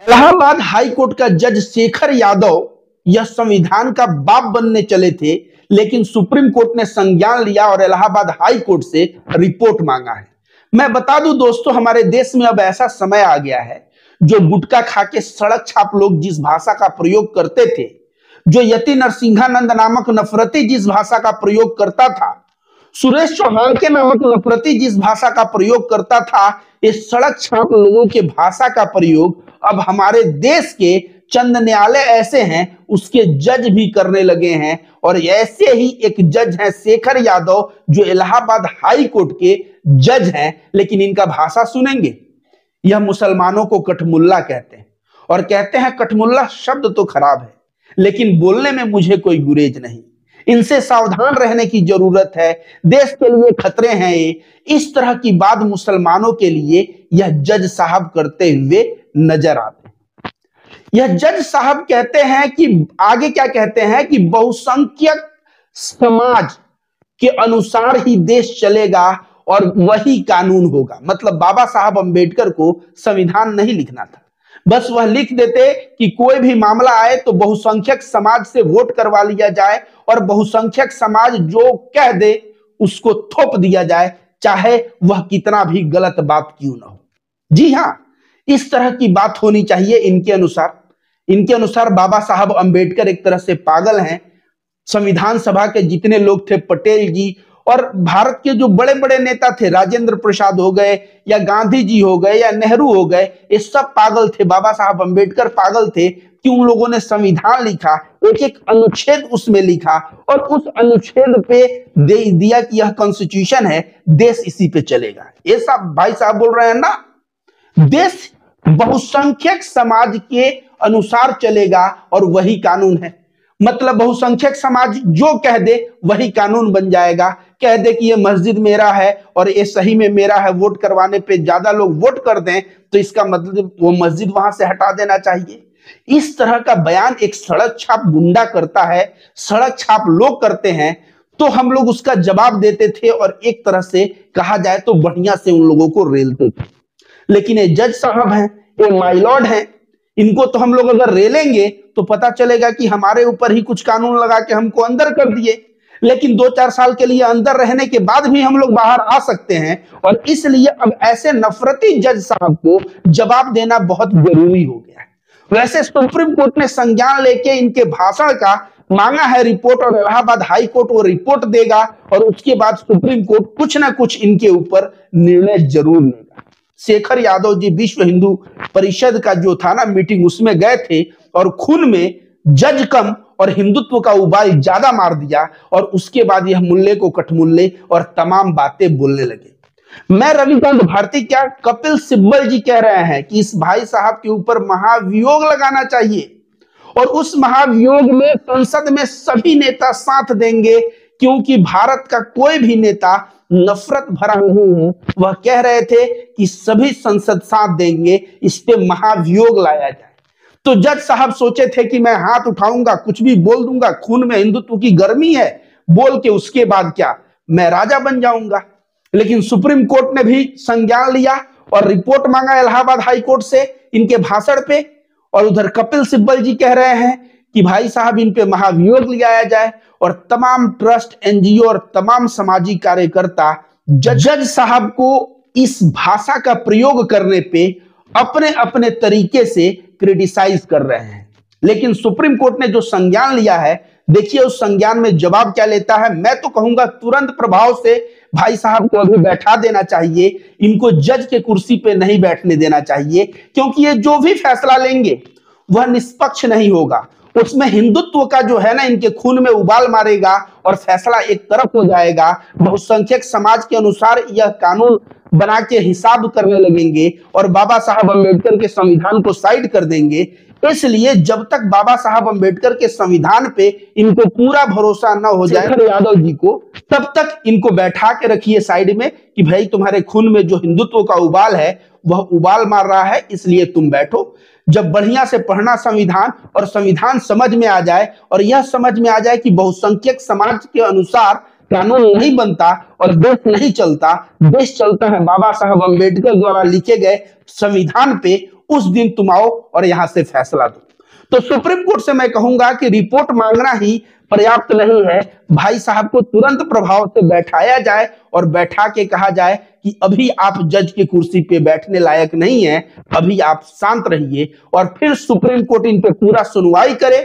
Allahabad high court का जज शेखर यादव यह संविधान का बाप बनने चले थे, लेकिन सुप्रीम कोर्ट ने संज्ञान लिया और इलाहाबाद हाई कोर्ट से रिपोर्ट मांगा है। मैं बता दूं दोस्तों, हमारे देश में अब ऐसा समय आ गया है, जो गुटखा खा के सड़क छाप लोग जिस भाषा का प्रयोग करते थे, जो यति नरसिंहानंद नामक नफरती जिस भाषा का प्रयोग करता था, सुरेश चौहान के नामक नफरती जिस भाषा का प्रयोग करता था, इस सड़क छाप लोगों के भाषा का प्रयोग अब हमारे देश के चंद न्यायालय ऐसे हैं उसके जज भी करने लगे हैं। और ऐसे ही एक जज हैं शेखर यादव, जो इलाहाबाद हाई कोर्ट के जज हैं, लेकिन इनका भाषा सुनेंगे। यह मुसलमानों को कठमुल्ला कहते हैं और कहते हैं कठमुल्ला शब्द तो खराब है, लेकिन बोलने में मुझे कोई गुरेज नहीं। इनसे सावधान रहने की जरूरत है, देश के लिए खतरे हैं ये। इस तरह की बात मुसलमानों के लिए यह जज साहब करते हुए नजर आते हैं। यह जज साहब कहते हैं कि आगे क्या कहते हैं कि बहुसंख्यक समाज के अनुसार ही देश चलेगा और वही कानून होगा। मतलब बाबा साहब अंबेडकर को संविधान नहीं लिखना था, बस वह लिख देते कि कोई भी मामला आए तो बहुसंख्यक समाज से वोट करवा लिया जाए और बहुसंख्यक समाज जो कह दे उसको थोप दिया जाए, चाहे वह कितना भी गलत बात क्यों ना हो। जी हां, इस तरह की बात होनी चाहिए इनके अनुसार। इनके अनुसार बाबा साहब अंबेडकर एक तरह से पागल हैं। संविधान सभा के जितने लोग थे, पटेल जी और भारत के जो बड़े बड़े नेता थे, राजेंद्र प्रसाद हो गए या गांधी जी हो गए या नेहरू हो गए, ये सब पागल थे। बाबा साहब अंबेडकर पागल थे कि उन लोगों ने संविधान लिखा, एक एक अनुच्छेद उसमें लिखा और उस अनुच्छेद पे दे दिया कि यह कॉन्स्टिट्यूशन है, देश इसी पे चलेगा। ये सब भाई साहब बोल रहे हैं ना, देश बहुसंख्यक समाज के अनुसार चलेगा और वही कानून है। मतलब बहुसंख्यक समाज जो कह दे वही कानून बन जाएगा। कह दे कि ये मस्जिद मेरा है और ये सही में मेरा है, वोट करवाने पे ज्यादा लोग वोट कर दें तो इसका मतलब वो मस्जिद वहां से हटा देना चाहिए। इस तरह का बयान एक सड़क छाप गुंडा करता है, सड़क छाप लोग करते हैं, तो हम लोग उसका जवाब देते थे और एक तरह से कहा जाए तो बढ़िया से उन लोगों को रेलते थे। लेकिन ये जज साहब हैं, ये माय लॉर्ड हैं, इनको तो हम लोग अगर रेलेंगे तो पता चलेगा कि हमारे ऊपर ही कुछ कानून लगा के हमको अंदर कर दिए। लेकिन 2-4 साल के लिए अंदर रहने के बाद भी हम लोग बाहर आ सकते हैं और इसलिए अब ऐसे नफरती जज साहब को जवाब देना बहुत जरूरी हो गया है। वैसे सुप्रीम कोर्ट ने संज्ञान लेके इनके भाषण का मांगा है रिपोर्ट और इलाहाबाद हाई कोर्ट वो रिपोर्ट देगा और उसके बाद सुप्रीम कोर्ट कुछ ना कुछ इनके ऊपर निर्णय जरूर लेगा। शेखर यादव जी विश्व हिंदू परिषद का जो था ना मीटिंग, उसमें गए थे और खून में जज कम और हिंदुत्व का उबाल ज्यादा मार दिया और उसके बाद यह मुल्ले को कठमुल्ले और तमाम बातें बोलने लगे। मैं रविकांत भारती क्या, कपिल सिब्बल जी कह रहे हैं कि इस भाई साहब के ऊपर महाभियोग लगाना चाहिए और उस महाभियोग में संसद में सभी नेता साथ देंगे, क्योंकि भारत का कोई भी नेता नफरत भरा नहीं है। वह कह रहे थे कि सभी संसद साथ देंगे, इस पे महाभियोग लाया जाए। तो जज साहब सोचे थे कि मैं हाथ उठाऊंगा, कुछ भी बोल दूंगा, खून में हिंदुत्व की गर्मी है बोल के उसके बाद क्या मैं राजा बन जाऊंगा। लेकिन सुप्रीम कोर्ट ने भी संज्ञान लिया और रिपोर्ट मांगा इलाहाबाद हाई कोर्ट से इनके भाषण पे। और उधर कपिल सिब्बल जी कह रहे हैं कि भाई साहब इन पे महाभियोग लगाया जाए और तमाम ट्रस्ट, एनजीओ और तमाम सामाजिक कार्यकर्ता जज साहब को इस भाषा का प्रयोग करने पे अपने अपने तरीके से क्रिटिसाइज कर रहे हैं। लेकिन सुप्रीम कोर्ट ने जो संज्ञान लिया है, देखिए उस संज्ञान में जवाब क्या लेता है। मैं तो कहूंगा तुरंत प्रभाव से भाई साहब को अभी बैठा देना चाहिए, इनको जज के कुर्सी पे नहीं बैठने देना चाहिए, क्योंकि ये जो भी फैसला लेंगे वह निष्पक्ष नहीं होगा। उसमें हिंदुत्व का जो है ना, इनके खून में उबाल मारेगा और फैसला एक तरफ हो जाएगा। बहुसंख्यक समाज के अनुसार यह कानून बना के हिसाब करने लगेंगे और बाबा साहब अंबेडकर के संविधान को साइड कर देंगे। इसलिए जब तक बाबा साहब अंबेडकर के संविधान पे इनको पूरा भरोसा न हो जाए शेखर यादव जी को, तब तक इनको बैठा के रखिए साइड में कि भाई तुम्हारे खून में जो हिंदुत्व का उबाल है वह उबाल मार रहा है, इसलिए तुम बैठो। जब बढ़िया से पढ़ना संविधान और संविधान समझ में आ जाए और यह समझ में आ जाए कि बहुसंख्यक समाज के अनुसार कानून नहीं बनता और देश नहीं चलता, देश चलता है बाबा साहब अंबेडकर द्वारा लिखे गए संविधान पे, उस दिन तुम आओ और यहां से फैसला दो। तो सुप्रीम कोर्ट से मैं कहूंगा कि रिपोर्ट मांगना ही पर्याप्त नहीं है, भाई साहब को तुरंत प्रभाव से बैठाया जाए और बैठा के कहा जाए कि अभी आप जज की कुर्सी पे बैठने लायक नहीं है, अभी आप शांत रहिए, और फिर सुप्रीम कोर्ट इन पे पूरा सुनवाई करे